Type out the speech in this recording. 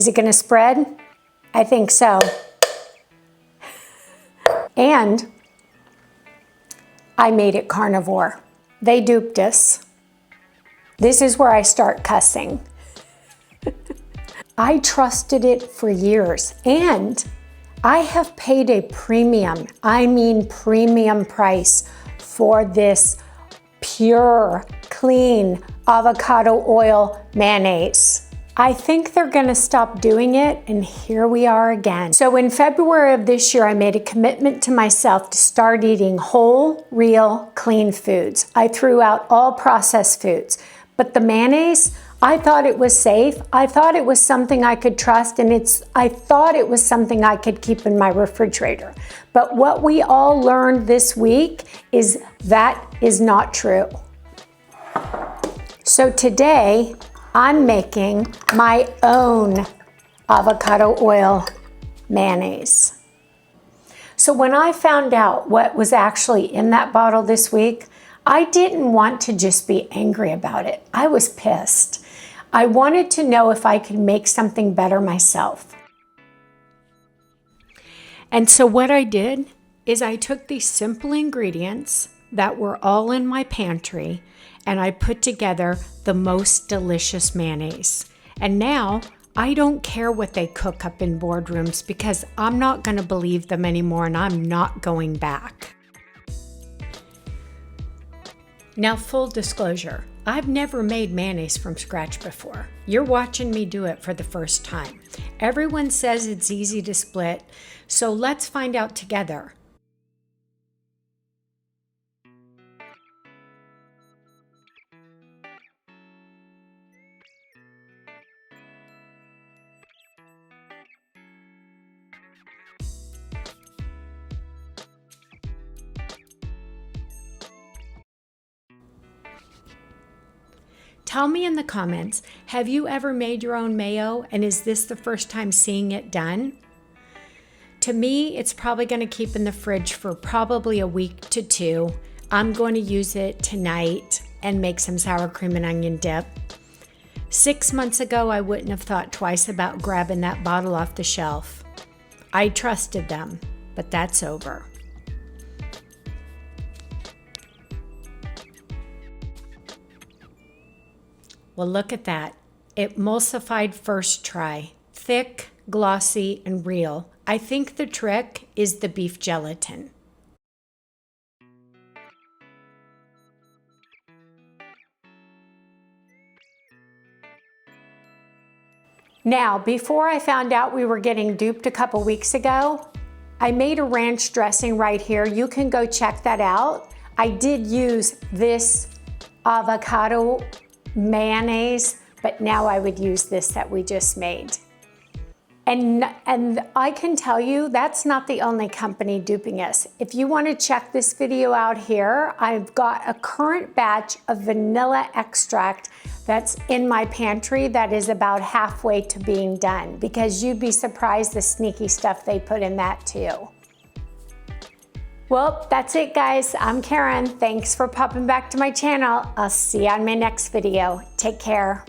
Is it gonna spread? I think so. And I made it carnivore. They duped us. This is where I start cussing. I trusted it for years, and I have paid a premium, I mean premium price for this pure, clean avocado oil mayonnaise. I think they're gonna stop doing it, and here we are again. So in February of this year, I made a commitment to myself to start eating whole, real, clean foods. I threw out all processed foods, but the mayonnaise, I thought it was safe. I thought it was something I could trust, and I thought it was something I could keep in my refrigerator. But what we all learned this week is that is not true. So today, I'm making my own avocado oil mayonnaise. So when I found out what was actually in that bottle this week, I didn't want to just be angry about it. I was pissed. I wanted to know if I could make something better myself. And so what I did is I took these simple ingredients that were all in my pantry, and I put together the most delicious mayonnaise. And now I don't care what they cook up in boardrooms, because I'm not going to believe them anymore, and I'm not going back. Now, full disclosure, I've never made mayonnaise from scratch before. You're watching me do it for the first time. Everyone says it's easy to split, so let's find out together. Tell me in the comments, have you ever made your own mayo, and is this the first time seeing it done? To me, it's probably going to keep in the fridge for probably a week to 2. I'm going to use it tonight and make some sour cream and onion dip. 6 months ago, I wouldn't have thought twice about grabbing that bottle off the shelf. I trusted them, but that's over. Well, look at that. Emulsified first try. Thick, glossy, and real. I think the trick is the beef gelatin. Now, before I found out we were getting duped a couple weeks ago, I made a ranch dressing right here. You can go check that out. I did use this avocado mayonnaise, but now I would use this that we just made. And I can tell you that's not the only company duping us. If you want to check this video out here, I've got a current batch of vanilla extract that's in my pantry that is about halfway to being done, because you'd be surprised the sneaky stuff they put in that too. Well, that's it, guys. I'm Karen. Thanks for popping back to my channel. I'll see you on my next video. Take care.